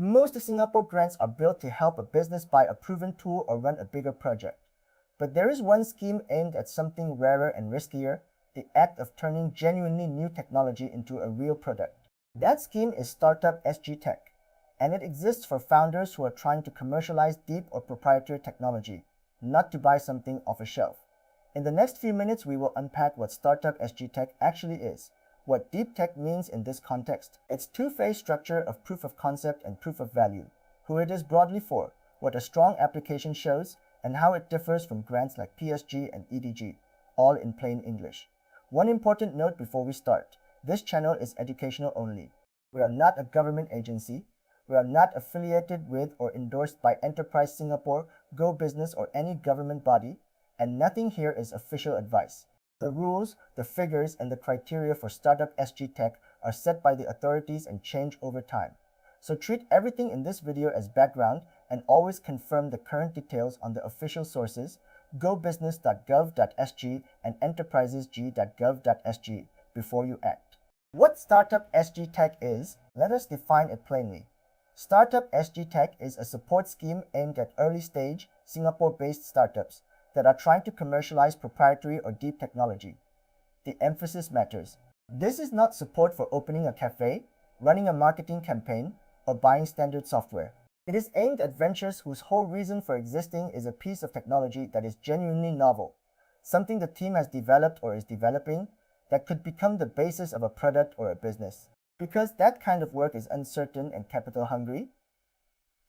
Most Singapore grants are built to help a business buy a proven tool or run a bigger project. But there is one scheme aimed at something rarer and riskier, the act of turning genuinely new technology into a real product. That scheme is Startup SG Tech, and it exists for founders who are trying to commercialize deep or proprietary technology, not to buy something off a shelf. In the next few minutes, we will unpack what Startup SG Tech actually is, what deep tech means in this context, its two-phase structure of proof of concept and proof of value, who it is broadly for, what a strong application shows, and how it differs from grants like PSG and EDG, all in plain English. One important note before we start, this channel is educational only. We are not a government agency. We are not affiliated with or endorsed by Enterprise Singapore, Go Business or any government body, and nothing here is official advice. The rules, the figures, and the criteria for Startup SG Tech are set by the authorities and change over time. So treat everything in this video as background and always confirm the current details on the official sources, gobusiness.gov.sg and enterprisesg.gov.sg before you act. What Startup SG Tech is, let us define it plainly. Startup SG Tech is a support scheme aimed at early-stage, Singapore-based startups that are trying to commercialize proprietary or deep technology. The emphasis matters. This is not support for opening a cafe, running a marketing campaign, or buying standard software. It is aimed at ventures whose whole reason for existing is a piece of technology that is genuinely novel, something the team has developed or is developing that could become the basis of a product or a business. Because that kind of work is uncertain and capital hungry,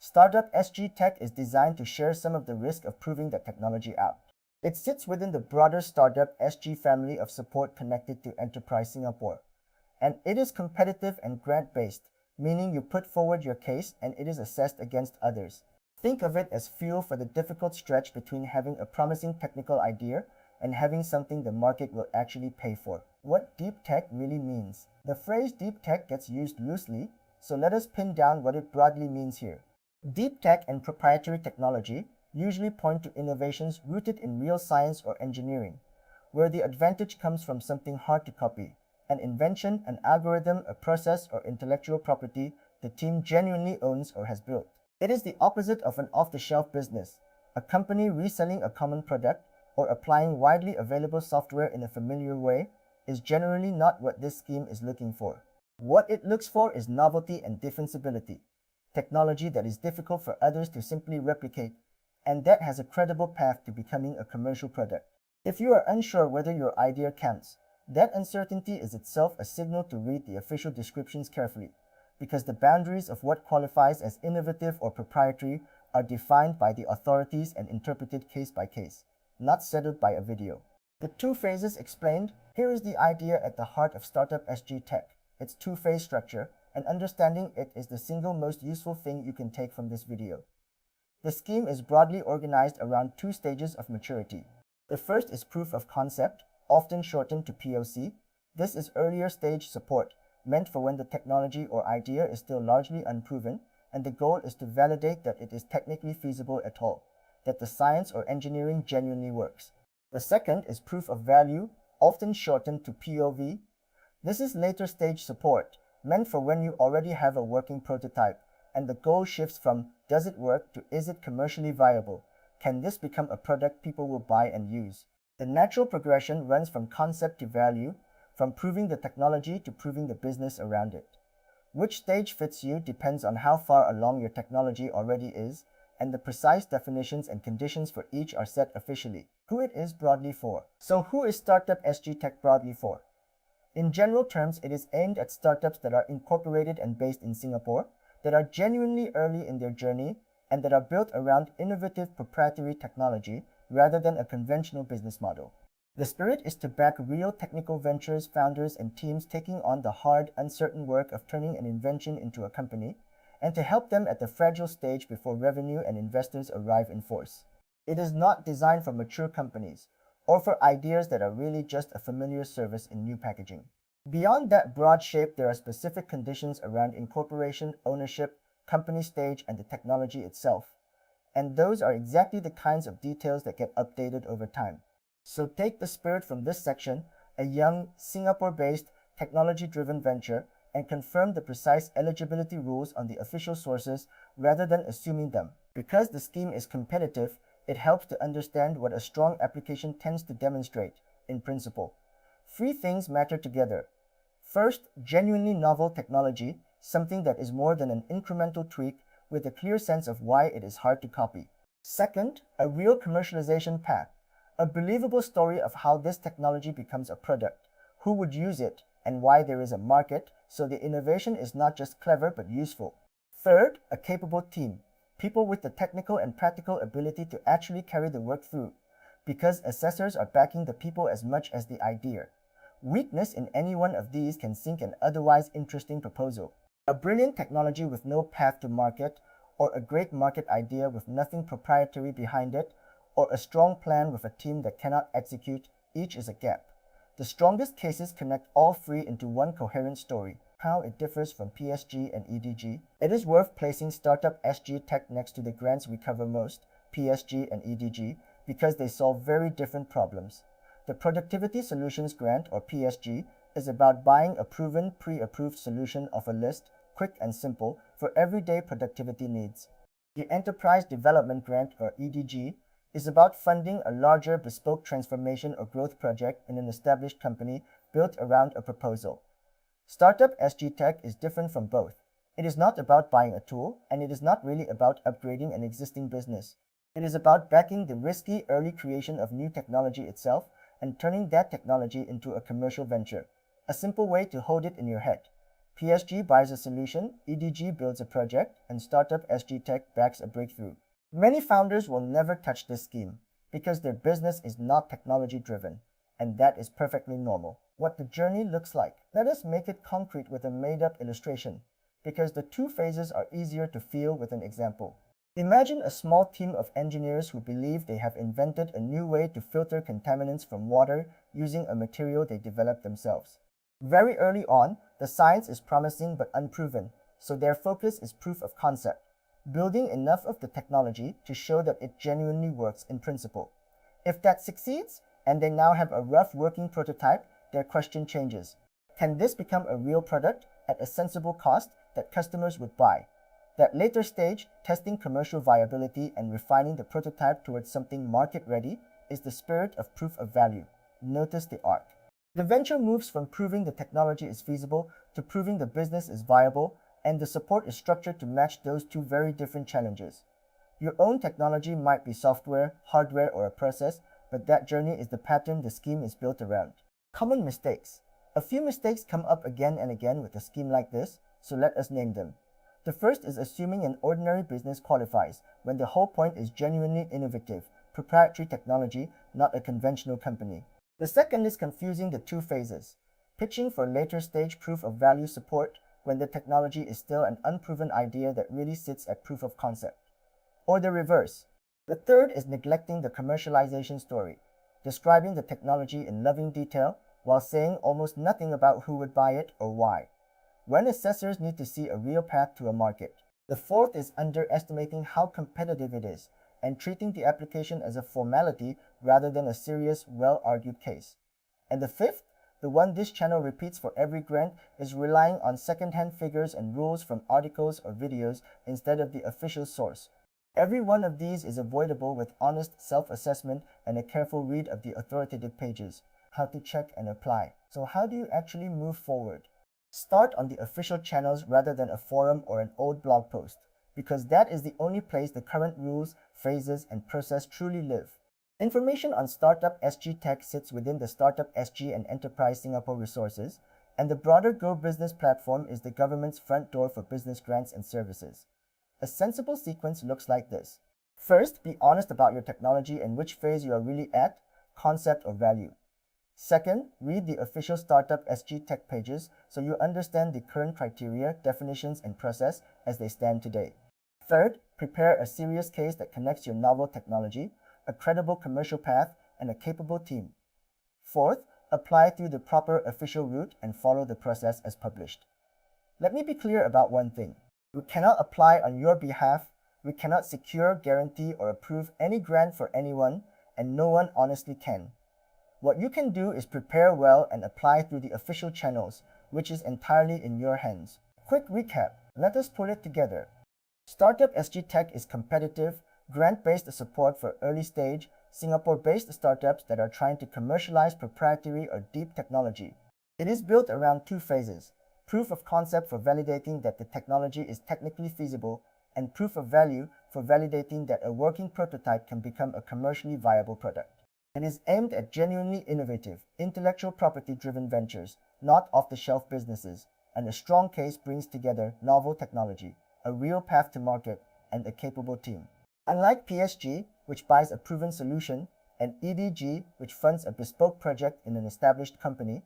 Startup SG Tech is designed to share some of the risk of proving that technology out. It sits within the broader Startup SG family of support connected to Enterprise Singapore, and it is competitive and grant-based, meaning you put forward your case and it is assessed against others. Think of it as fuel for the difficult stretch between having a promising technical idea and having something the market will actually pay for. What deep tech really means. The phrase deep tech gets used loosely, so let us pin down what it broadly means here. Deep tech and proprietary technology usually point to innovations rooted in real science or engineering, where the advantage comes from something hard to copy, an invention, an algorithm, a process, or intellectual property the team genuinely owns or has built. It is the opposite of an off-the-shelf business, a company reselling a common product or applying widely available software in a familiar way is generally not what this scheme is looking for. What it looks for is novelty and defensibility, technology that is difficult for others to simply replicate, and that has a credible path to becoming a commercial product. If you are unsure whether your idea counts, that uncertainty is itself a signal to read the official descriptions carefully, because the boundaries of what qualifies as innovative or proprietary are defined by the authorities and interpreted case by case, not settled by a video. The two phases explained, here is the idea at the heart of Startup SG Tech, its two-phase structure, and understanding it is the single most useful thing you can take from this video. The scheme is broadly organized around two stages of maturity. The first is proof of concept, often shortened to POC. This is earlier stage support, meant for when the technology or idea is still largely unproven, and the goal is to validate that it is technically feasible at all, that the science or engineering genuinely works. The second is proof of value, often shortened to POV. This is later stage support, meant for when you already have a working prototype, and the goal shifts from does it work to is it commercially viable? Can this become a product people will buy and use? The natural progression runs from concept to value, from proving the technology to proving the business around it. Which stage fits you depends on how far along your technology already is, and the precise definitions and conditions for each are set officially. Who it is broadly for. So who is Startup SG Tech broadly for? In general terms, it is aimed at startups that are incorporated and based in Singapore, that are genuinely early in their journey, and that are built around innovative proprietary technology rather than a conventional business model. The spirit is to back real technical ventures, founders, and teams taking on the hard, uncertain work of turning an invention into a company, and to help them at the fragile stage before revenue and investors arrive in force. It is not designed for mature companies, or for ideas that are really just a familiar service in new packaging. Beyond that broad shape, there are specific conditions around incorporation, ownership, company stage, and the technology itself. And those are exactly the kinds of details that get updated over time. So take the spirit from this section, a young, Singapore-based, technology-driven venture and confirm the precise eligibility rules on the official sources rather than assuming them. Because the scheme is competitive, it helps to understand what a strong application tends to demonstrate, in principle. Three things matter together. First, genuinely novel technology, something that is more than an incremental tweak with a clear sense of why it is hard to copy. Second, a real commercialization path, a believable story of how this technology becomes a product, who would use it, and why there is a market, so the innovation is not just clever but useful. Third, a capable team, people with the technical and practical ability to actually carry the work through, because assessors are backing the people as much as the idea. Weakness in any one of these can sink an otherwise interesting proposal. A brilliant technology with no path to market, or a great market idea with nothing proprietary behind it, or a strong plan with a team that cannot execute, each is a gap. The strongest cases connect all three into one coherent story. How it differs from PSG and EDG. It is worth placing Startup SG Tech next to the grants we cover most, PSG and EDG, because they solve very different problems. The Productivity Solutions Grant, or PSG, is about buying a proven, pre-approved solution of a list, quick and simple, for everyday productivity needs. The Enterprise Development Grant, or EDG, is about funding a larger bespoke transformation or growth project in an established company built around a proposal. Startup SG Tech is different from both. It is not about buying a tool, and it is not really about upgrading an existing business. It is about backing the risky early creation of new technology itself and turning that technology into a commercial venture. A simple way to hold it in your head. PSG buys a solution, EDG builds a project, and Startup SG Tech backs a breakthrough. Many founders will never touch this scheme because their business is not technology driven, and that is perfectly normal. What the journey looks like. Let us make it concrete with a made-up illustration, because the two phases are easier to feel with an example. Imagine a small team of engineers who believe they have invented a new way to filter contaminants from water using a material they developed themselves. Very early on, the science is promising but unproven, so their focus is proof of concept, building enough of the technology to show that it genuinely works in principle. If that succeeds, and they now have a rough working prototype, their question changes. Can this become a real product at a sensible cost that customers would buy? That later stage, testing commercial viability and refining the prototype towards something market-ready, is the spirit of proof of value. Notice the arc. The venture moves from proving the technology is feasible to proving the business is viable, and the support is structured to match those two very different challenges. Your own technology might be software, hardware, or a process, but that journey is the pattern the scheme is built around. Common mistakes. A few mistakes come up again and again with a scheme like this, so let us name them. The first is assuming an ordinary business qualifies when the whole point is genuinely innovative, proprietary technology, not a conventional company. The second is confusing the two phases, pitching for later stage proof of value support when the technology is still an unproven idea that really sits at proof of concept. Or the reverse. The third is neglecting the commercialization story, describing the technology in loving detail while saying almost nothing about who would buy it or why, when assessors need to see a real path to a market. The fourth is underestimating how competitive it is and treating the application as a formality rather than a serious, well-argued case. And the fifth, the one this channel repeats for every grant, is relying on second-hand figures and rules from articles or videos instead of the official source. Every one of these is avoidable with honest self-assessment and a careful read of the authoritative pages. How to check and apply. So how do you actually move forward? Start on the official channels rather than a forum or an old blog post, because that is the only place the current rules, phrases, and process truly live. Information on Startup SG Tech sits within the Startup SG and Enterprise Singapore resources, and the broader Go Business platform is the government's front door for business grants and services. A sensible sequence looks like this. First, be honest about your technology and which phase you are really at, concept or value. Second, read the official Startup SG Tech pages so you understand the current criteria, definitions, and process as they stand today. Third, prepare a serious case that connects your novel technology, a credible commercial path, and a capable team. Fourth, apply through the proper official route and follow the process as published. Let me be clear about one thing. We cannot apply on your behalf, we cannot secure, guarantee, or approve any grant for anyone, and no one honestly can. What you can do is prepare well and apply through the official channels, which is entirely in your hands. Quick recap. Let us pull it together. Startup SG Tech is competitive, grant-based support for early-stage, Singapore-based startups that are trying to commercialize proprietary or deep technology. It is built around two phases: proof of concept for validating that the technology is technically feasible, and proof of value for validating that a working prototype can become a commercially viable product. It is aimed at genuinely innovative, intellectual property-driven ventures, not off-the-shelf businesses, and a strong case brings together novel technology, a real path to market, and a capable team. Unlike PSG, which buys a proven solution, and EDG, which funds a bespoke project in an established company,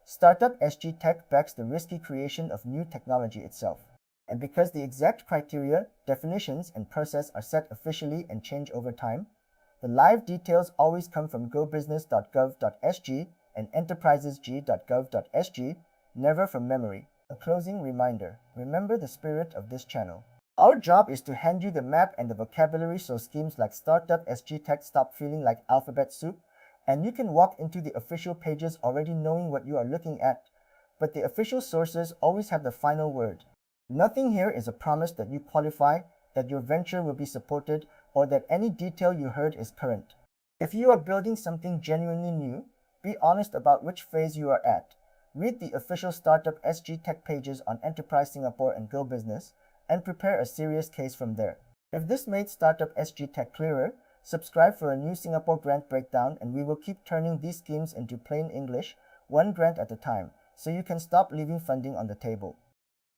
Startup SG Tech backs the risky creation of new technology itself. And because the exact criteria, definitions, and process are set officially and change over time, the live details always come from gobusiness.gov.sg and enterprisesg.gov.sg, never from memory. A closing reminder: remember the spirit of this channel. Our job is to hand you the map and the vocabulary so schemes like Startup SG Tech stop feeling like alphabet soup, and you can walk into the official pages already knowing what you are looking at. But the official sources always have the final word. Nothing here is a promise that you qualify, that your venture will be supported, or that any detail you heard is current. If you are building something genuinely new, be honest about which phase you are at. Read the official Startup SG Tech pages on Enterprise Singapore and Go Business, and prepare a serious case from there. If this made Startup SG Tech clearer, subscribe for a new Singapore grant breakdown, and we will keep turning these schemes into plain English, one grant at a time, so you can stop leaving funding on the table.